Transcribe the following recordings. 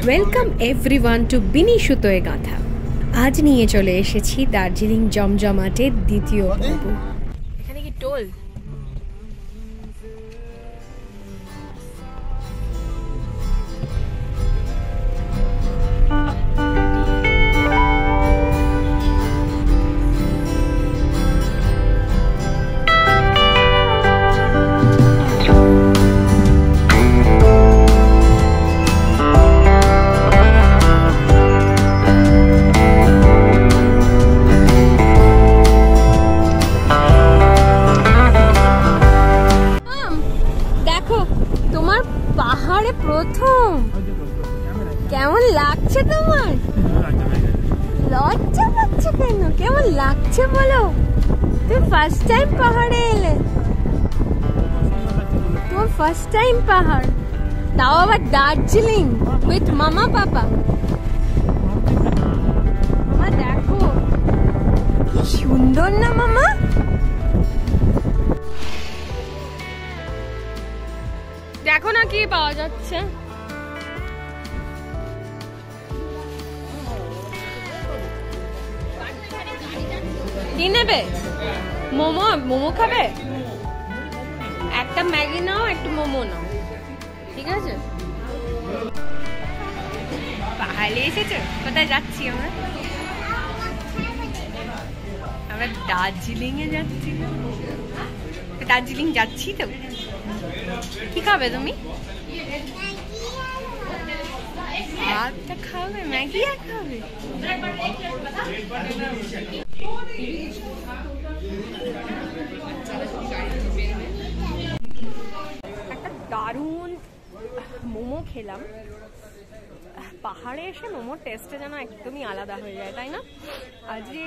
Welcome everyone two বিনি সুতোয় গাঁথা। আজ নিয়ে চলে এসেছি দার্জিলিং জমজমাটের দ্বিতীয় পর্ব। এখানে কি টোল? পাহাড়ে প্রথম কেমন লাগছে তোমার? লজ্জা পাচ্ছে কেন? কেমন লাগছে বলো? তুমি ফার্স্ট টাইম পাহাড়ে এলে, তোমার ফার্স্ট টাইম পাহাড়, তাও আবার দার্জিলিং উইথ মামা পাপা। মামা দেখো কি সুন্দর না মামা? দেখো না কি পাওয়া যাচ্ছে। কি নেবে? মোমো? মোমো খাবে? একটা ম্যাগি নাও, একটা মোমো নাও, ঠিক আছে? পাহাড়ে এসেছো? কোথায় যাচ্ছি আমরা? আমরা দার্জিলিং এ যাচ্ছি। দার্জিলিং যাচ্ছি তো। কি খাবে তুমি? ভাতটা খাবে? ম্যাগি আর খাবে? একটা দারুণ মোমো খেলাম। পাহাড়ে এসে মোমোর টেস্টটা যেন একদমই আলাদা হয়ে যায়, তাই না? আর যে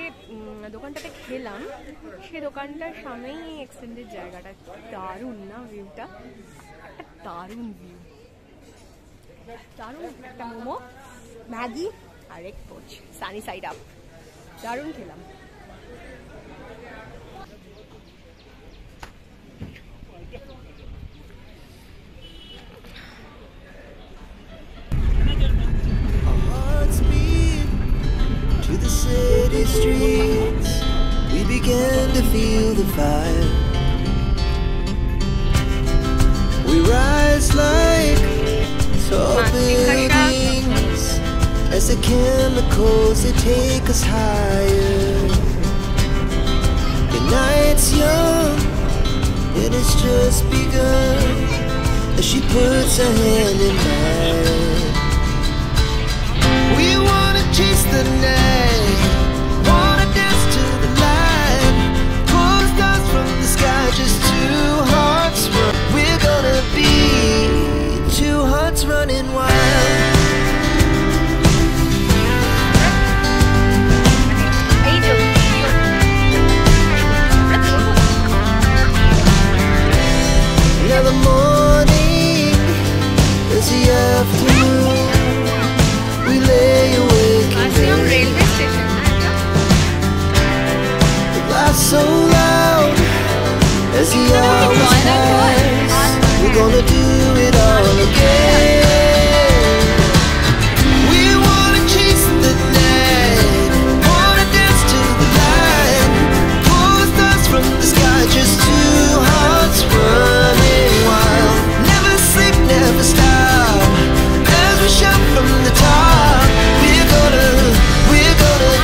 দোকানটাতে খেলাম সে দোকানটার সামনেই এক্সটেন্ডেড জায়গাটা, দারুণ না ভিউটা? একটা দারুণ ভিউ, দারুণ একটা মোমো, ম্যাগি আর এক পোচ সানি সাইড আপ, দারুণ খেলাম। City streets, we began to feel the fire. We rise like tall buildings as the chemicals they take us higher. The night's young and it's just begun as she puts her hand in mine. We wanna chase the night, wanna dance to the light, pull stars from the sky, just two hearts run. We're gonna be two hearts running wild. Now the morning is the afternoon. We lay awake in bed. The laughs so loud as the hours pass. We're gonna do it all again. We wanna chase the night, wanna dance to the light, pull stars from the sky, just two hearts running wild. Never sleep, never stop, as we shout from the top. We're gonna be, we're gonna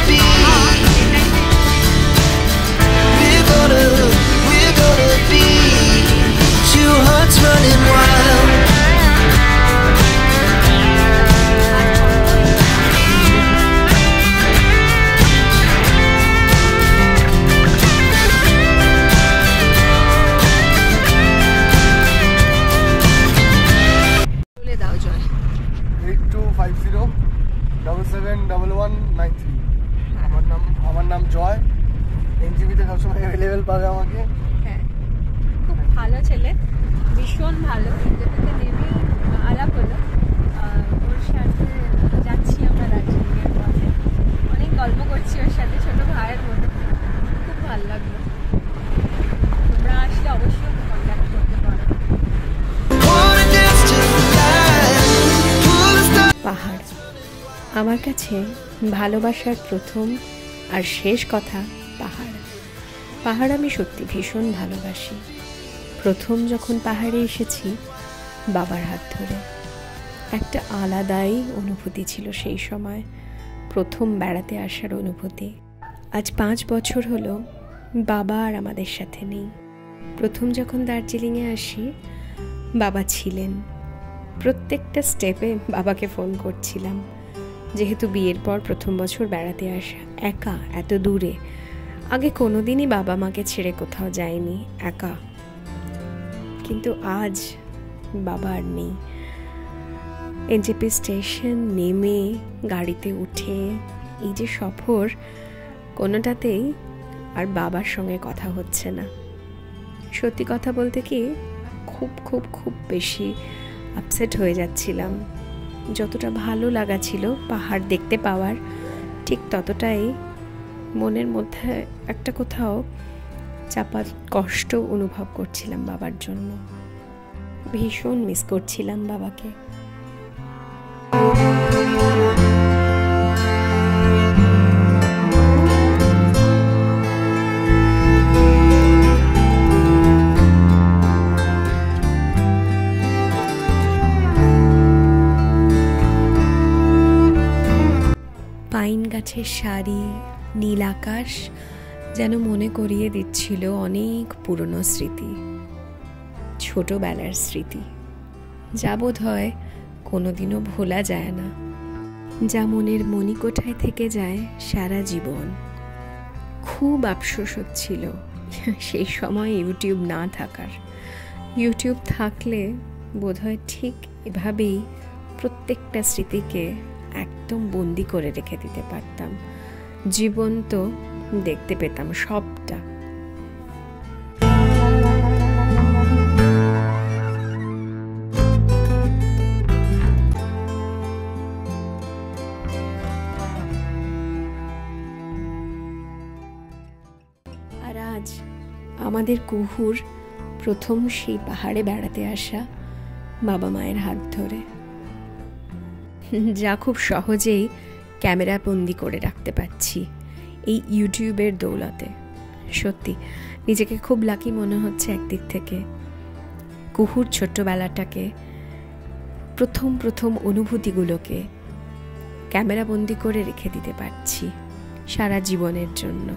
be two hearts running wild. আমার নাম জয়। এনজিবিতে সবসময় available পাবে আমাকে। হ্যাঁ, খুব ভালো ছেলে, ভীষণ ভালো। এনজিবিতে নেমেই আলাপ হলো, ওর সাথে যাচ্ছি আমরা দার্জিলিংয়ের পথে। অনেক গল্প করছি ওর সাথে, ছোট ভাইয়ের মতো, খুব ভালো লাগলো। তোমরা আসলে অবশ্যই কন্ট্যাক্ট করতে পারো। পাহাড় আমার কাছে ভালোবাসার প্রথম আর শেষ কথা। পাহাড় আমি সত্যি ভীষণ ভালোবাসি। প্রথম যখন পাহাড়ে এসেছি বাবার হাত ধরে, একটা আলাদাই অনুভূতি ছিল সেই সময়, প্রথম বেড়াতে আসার অনুভূতি। আজ 5 বছর হলো বাবা আর আমাদের সাথে নেই। প্রথম যখন দার্জিলিংয়ে আসি বাবা ছিলেন। প্রত্যেকটা স্টেপে বাবাকে ফোন করছিলাম, যেহেতু বিয়ের পর প্রথম বছর বেড়াতে আসা, একা এত দূরে। আগে কোনোদিনই বাবা মাকে ছেড়ে কোথাও যায়নি একা, কিন্তু আজ বাবা আর নেই। এনজেপি স্টেশন নেমে গাড়িতে উঠে এই যে সফর, কোনোটাতেই আর বাবার সঙ্গে কথা হচ্ছে না। সত্যি কথা বলতে কি খুব খুব খুব বেশি আপসেট হয়ে যাচ্ছিলাম। যতটা ভালো লাগা ছিল পাহাড় দেখতে পাওয়ার, ঠিক ততটাই মনের মধ্যে একটা কোথাও চাপা কষ্ট অনুভব করছিলাম বাবার জন্য। ভীষণ মিস করছিলাম বাবাকে। পাইন গাছের সারি, নীল আকাশ যেন মনে করিয়ে দিচ্ছিল অনেক পুরনো স্মৃতি, ছোটবেলার স্মৃতি, যা বোধ হয় কোনোদিনও ভোলা যায় না, যা মনের মণিকোঠায় থেকে যায় সারা জীবন। খুব আফসোস হচ্ছিল সেই সময় ইউটিউব না থাকার। ইউটিউব থাকলে বোধহয় ঠিক এভাবেই প্রত্যেকটা স্মৃতিকে একদম বন্দি করে রেখে দিতে পারতাম, জীবন্ত দেখতে পেতাম সবটা। আর আজ আমাদের কুহুর প্রথম সেই পাহাড়ে বেড়াতে আসা বাবা মায়ের হাত ধরে, যা খুব সহজেই ক্যামেরা বন্দি করে রাখতে পারছি এই ইউটিউবের দৌলতে। সত্যি নিজেকে খুব লাকি মনে হচ্ছে একদিক থেকে। কুহুর ছোট্টবেলাটাকে, প্রথম অনুভূতিগুলোকে ক্যামেরা বন্দি করে রেখে দিতে পারছি সারা জীবনের জন্য।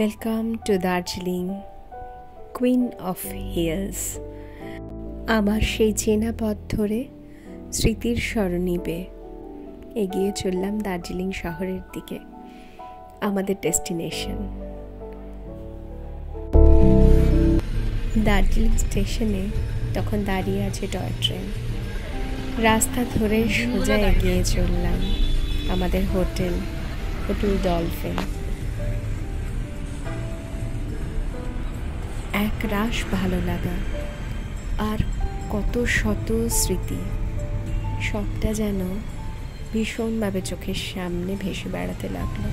Welcome to Darjeeling, queen of hills. আমার সেই চেনা পথ ধরে স্মৃতির স্মরণীপে এগিয়ে চললাম দার্জিলিং শহরের দিকে, আমাদের ডেস্টিনেশন। দার্জিলিং স্টেশনে তখন দাঁড়িয়ে আছে টয় ট্রেন। রাস্তা ধরে সোজা এগিয়ে চললাম আমাদের হোটেল ডলফিন। এক রাশ ভালো লাগা আর কত শত স্মৃতি, সবটা যেন ভীষণভাবে চোখের সামনে ভেসে বেড়াতে লাগলো।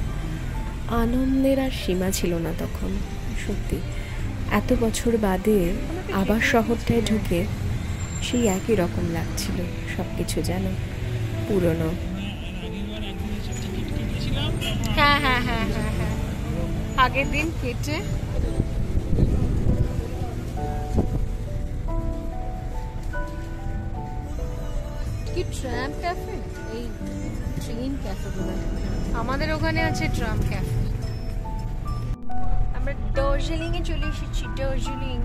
আনন্দের আর সীমা ছিল না তখন। সত্যি এত বছর বাদে আবার শহরটায় ঢুকে সেই একই রকম লাগছিল সব কিছু, যেন পুরনো। হ্যাঁ হ্যাঁ হ্যাঁ হ্যাঁ হ্যাঁ, আগের দিন কেটে কি ট্রাম ক্যাফে, এই ট্রেন ক্যাফে বলে, আমাদের ওখানে আছে ট্রাম ক্যাফে। আমরা দার্জিলিং এ চলে এসেছি, দার্জিলিং।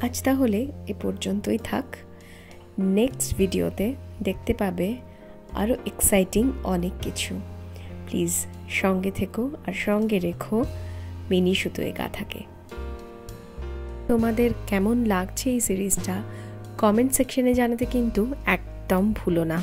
আজ তাহলে এ পর্যন্তই থাক। নেক্সট ভিডিওতে দেখতে পাবে আরও এক্সাইটিং অনেক কিছু। প্লিজ সঙ্গে থেকো আর সঙ্গে রেখো মিনি সুতোয় গাথাকে। তোমাদের কেমন লাগছে এই সিরিজটা কমেন্ট সেকশনে জানাতে কিন্তু একদম ভুলো না।